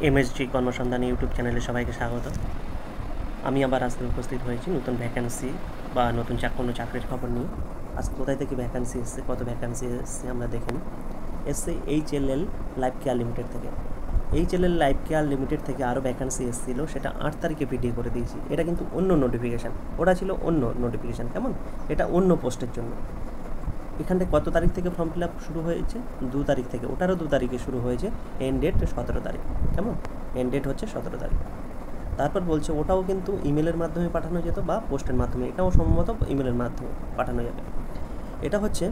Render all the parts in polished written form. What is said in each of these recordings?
MSG কর্মসন্ধানী YouTube চ্যানেলে সবাইকে স্বাগত। আমি আবার আজকে উপস্থিত হয়েছি নতুন ভ্যাকেন্সি বা নতুন কোনো চাকরির খবর নিয়ে। আজকে কোথায় থেকে ভ্যাকেন্সি এসছে, কত ভ্যাকেন্সি এসছে আমরা দেখে নিই। এসছে HLL লাইফ কেয়ার লিমিটেড থেকে। HLL লাইফ কেয়ার লিমিটেড থেকে আরও ভ্যাকেন্সি এসেছিলো, সেটা 8 তারিখে ভিডিও করে দিয়েছি। এটা কিন্তু অন্য নোটিফিকেশান, ওটা ছিল অন্য নোটিফিকেশান, কেমন? এটা অন্য পোস্টের জন্য। এখান থেকে কত তারিখ থেকে ফর্ম ফিল আপ শুরু হয়েছে? 2 তারিখ থেকে, ওটারও 2 তারিখে শুরু হয়েছে। এন্ড ডেট 17 তারিখ, কেমন? এন্ড ডেট হচ্ছে 17 তারিখ। তারপর বলছে ওটাও কিন্তু ইমেলের মাধ্যমে পাঠানো যেত বা পোস্টের মাধ্যমে, এটাও সম্ভবত ইমেলের মাধ্যমে পাঠানো যাবে। এটা হচ্ছে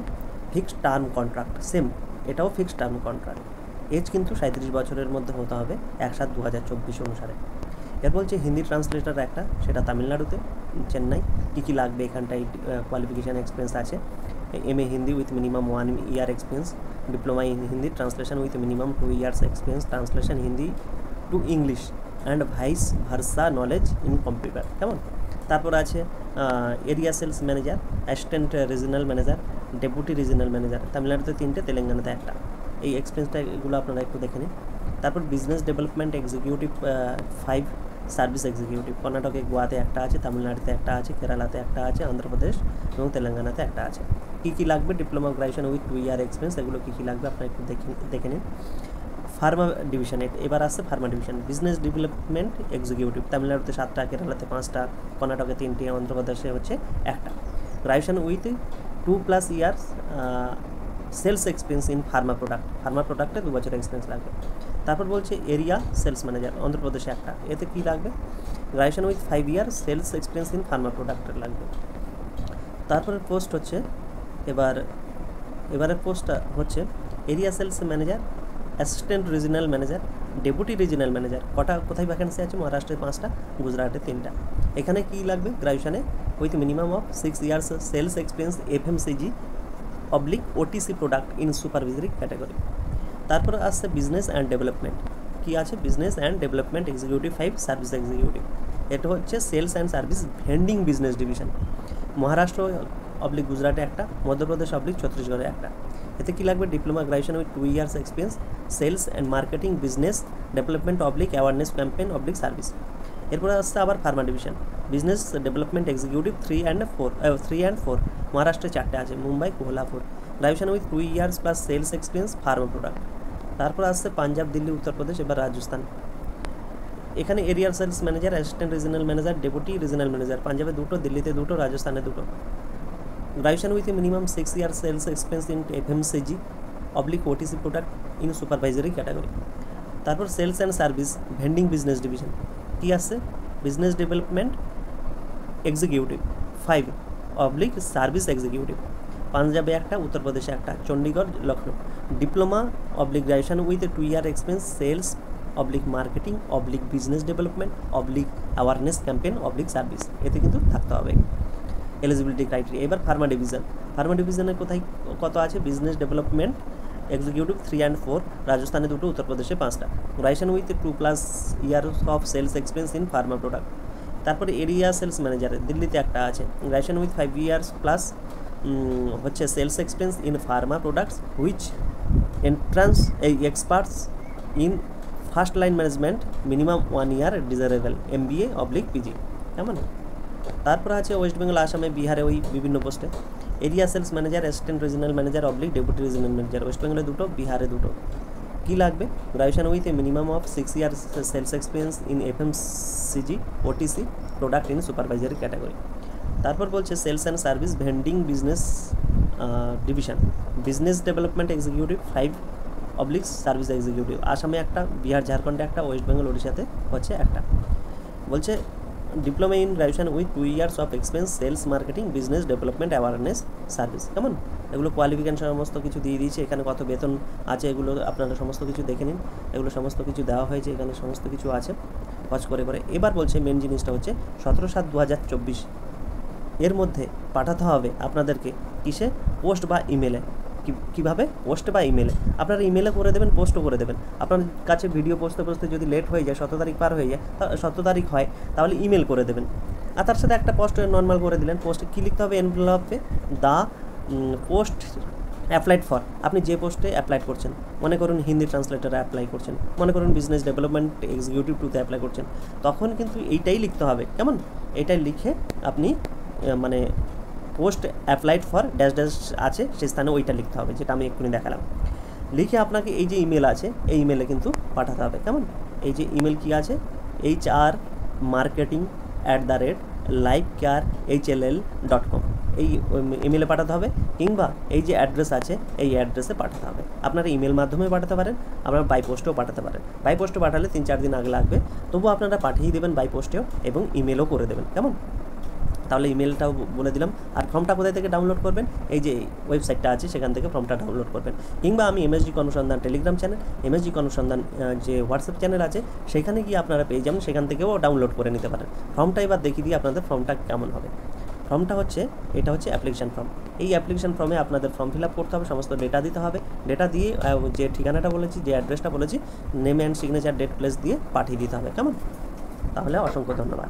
ফিক্সড টার্ম কন্ট্রাক্ট, সেম এটাও ফিক্সড টার্ম কন্ট্রাক্ট। এজ কিন্তু 37 বছরের মধ্যে হতে হবে 1/7/2024 অনুসারে। এর বলছে হিন্দি ট্রান্সলেটার একটা, সেটা তামিলনাড়ুতে, চেন্নাই। কী কী লাগবে এখানটায়? কোয়ালিফিকেশান এক্সপিরিয়েন্স আছে, MA Hindi with minimum 1 year experience, diploma in Hindi translation with minimum 2 years experience, translation Hindi to English and vice versa knowledge in computer, কেমন? তারপর আছে area sales manager, assistant regional manager, deputy regional manager. তামিলনাড়ুতে 3টে, তেলেঙ্গানাতে 1টা। এই এক্সপিরিয়েন্সটা এগুলো আপনারা একটু দেখে নিন। তারপর business development executive 5, service executive. কর্ণাটকে, গোয়াতে একটা আছে, তামিলনাড়ুতে একটা আছে, কেরালাতে একটা আছে, অন্ধ্রপ্রদেশ এবং তেলেঙ্গানাতে একটা আছে। কী কী লাগবে? Diploma graduation with 2 year experience, এগুলো কী কী লাগবে আপনারা একটু দেখে নিন। ফার্মা ডিভিশন, এবার আসছে pharma division. Business development executive, তামিলনাড়ুতে 7টা, কেরালাতে 5টা, কর্ণাটকে 3টে, অন্ধ্রপ্রদেশে হচ্ছে 1টা। Graduation with 2+ years sales experience in pharma প্রোডাক্টে 2 বছরের এক্সপিরিয়েন্স লাগবে। তারপর বলছে এরিয়া সেলস ম্যানেজার, অন্ধ্রপ্রদেশে 1টা। এতে কী লাগবে? Graduation with 5 years sales experience in pharma প্রোডাক্টের লাগবে। তারপরে পোস্ট হচ্ছে এবারের পোস্টটা হচ্ছে area sales manager, assistant regional manager, deputy regional manager. কোথায় ভ্যাকেন্সি আছে? মহারাষ্ট্রে 5টা, গুজরাটে 3টা। এখানে কী লাগবে? গ্র্যাজুয়েশনে with minimum of 6 years sales experience FMCG/OTC product in supervisory category. তারপর আসছে বিজনেস অ্যান্ড ডেভেলপমেন্ট। কী আছে? Business and development executive 5, service executive. এটা হচ্ছে sales and service vending business division. মহারাষ্ট্র/গুজরাটে 1টা, মধ্যপ্রদেশ/ছত্তিশগড়ে 1টা। এতে কী লাগবে? Diploma graduation with 2 years experience sales and marketing business development awareness campaign /service. এরপরে আসছে আবার pharma division, business development executive 3 and 4, মহারাষ্ট্রে 4টে আছে, Mumbai, Kolhapur. Graduation with 2 years plus sales experience pharma product. তারপর আসছে পাঞ্জাব, দিল্লি, উত্তরপ্রদেশ, এবার রাজস্থান। এখানে area sales manager, assistant regional manager, deputy regional manager. পাঞ্জাবে 2টো, দিল্লিতে 2টো, রাজস্থানে 2টো। Graduation with minimum 6 years sales experience in FMCG/OTC product in supervisory category. তারপর sales and service vending business division. কী আসছে? Business development executive 5, service executive. পাঞ্জাবে 1টা, উত্তরপ্রদেশে 1টা, Chandigarh, Lucknow. Diploma graduation with 2 year experience sales marketing business development awareness campaign service. এতে কিন্তু থাকতে হবে এলিজিবিলিটি ক্রাইটেরিয়া। এবার ফার্মা ডিভিশনের কত আছে? বিজনেস ডেভেলপমেন্ট এক্সিকিউটিভ 3 and 4, রাজস্থানে 2টো, উত্তরপ্রদেশে 5টা। Graduation with 2+ years of sales experience in pharma product. তারপরে এরিয়া সেলস ম্যানেজার, দিল্লিতে 1টা আছে, গ্র্যাজুয়েশন উইথ 5 years প্লাস হচ্ছে sales experience in pharma products which entrance experts in first line management, minimum 1 year desirable, MBA/PG, কেমন? তারপর আছে West Bengal, আসামে, বিহারে ওই বিভিন্ন পোস্টে area sales manager, assistant regional manager deputy regional manager. West বেঙ্গলে 2টো, বিহারে 2টো। কী লাগবে? Graduation with minimum of 6 years sales experience in FMCG/OTC product in supervisory category. তারপর বলছে sales and service vending business division, business development executive 5, service executive. আসামে 1টা, বিহার, ঝাড়খণ্ডে 1টা, ওয়েস্ট বেঙ্গল, ওড়িশাতে হচ্ছে 1টা। বলছে diploma in graduation with 2 years of experience sales marketing business development awareness service, কেমন? এগুলো কোয়ালিফিকেশন সমস্ত কিছু দিয়ে দিয়েছে। এখানে কত বেতন আছে এগুলো আপনারা সমস্ত কিছু দেখে নিন। এগুলো সমস্ত কিছু দেওয়া হয়েছে, এখানে সমস্ত কিছু আছে ওয়াচ করে। এবার বলছে মেন জিনিসটা হচ্ছে 17/7/2024 এর মধ্যে পাঠাতে হবে আপনাদেরকে কিসে? পোস্ট বা ইমেলে। কীভাবে? পোস্ট বা ইমেলে। আপনারা ইমেলে করে দেবেন, পোস্টও করে দেবেন। আপনার কাছে ভিডিও পৌঁছতে যদি লেট হয়ে যায়, 17 তারিখ পার হয়ে যায়, 17 তারিখ হয়, তাহলে ইমেল করে দেবেন। আর তার সাথে একটা পোস্ট নর্মাল করে দিলেন। পোস্টে কী লিখতে হবে? এনভেলপে দ্য পোস্ট অ্যাপ্লাইড ফর, আপনি যে পোস্টে অ্যাপ্লাই করছেন, মনে করুন হিন্দি ট্রান্সলেটারে অ্যাপ্লাই করছেন, মনে করুন বিজনেস ডেভেলপমেন্ট এক্সিকিউটিভ টুতে অ্যাপ্লাই করছেন, তখন কিন্তু এইটাই লিখতে হবে, কেমন? এইটাই লিখে আপনি মানে post applied for dash dash আছে সেই স্থানে ওইটা লিখতে হবে, যেটা আমি এক্ষুনি দেখালাম। লিখে আপনাকে এই যে ইমেল আছে এই ইমেলে কিন্তু পাঠাতে হবে, কেমন? এই যে ইমেল কি আছে, hr marketing@livecarehl.com, এই ইমেলে পাঠাতে হবে, কিংবা এই যে অ্যাড্রেস আছে এই অ্যাড্রেসে পাঠাতে হবে। আপনারা ইমেল মাধ্যমে পাঠাতে পারেন, আপনারা বাই পোস্টেও পাঠাতে পারেন। বাই পোস্টে পাঠালে 3-4 দিন আগে লাগবে, তবুও আপনারা পাঠিয়ে দেবেন বাই পোস্টেও এবং ইমেলও করে দেবেন, কেমন? তাহলে ইমেলটাও বলে দিলাম। আর ফর্মটা কোথায় থেকে ডাউনলোড করবেন, এই যে ওয়েবসাইটটা আছে সেখান থেকে ফর্মটা ডাউনলোড করবেন, কিংবা আমি এমএসজি অনুসন্ধান টেলিগ্রাম চ্যানেল, এমএসজি অনুসন্ধান যে হোয়াটসঅ্যাপ চ্যানেল আছে সেখানে গিয়ে আপনারা পেয়ে যাবেন, সেখান থেকেও ডাউনলোড করে নিতে পারেন। ফর্মটা এবার দেখিয়ে দিই আপনাদের ফর্মটা কেমন হবে। ফর্মটা হচ্ছে, এটা হচ্ছে অ্যাপ্লিকেশান ফর্ম। এই অ্যাপ্লিকেশান ফর্মে আপনাদের ফর্ম ফিল আপ করতে হবে, সমস্ত ডেটা দিতে হবে। ডেটা দিয়ে যে ঠিকানাটা বলেছি, যে অ্যাড্রেসটা বলেছি, name and signature, date, place দিয়ে পাঠিয়ে দিতে হবে, কেমন? তাহলে অসংখ্য ধন্যবাদ।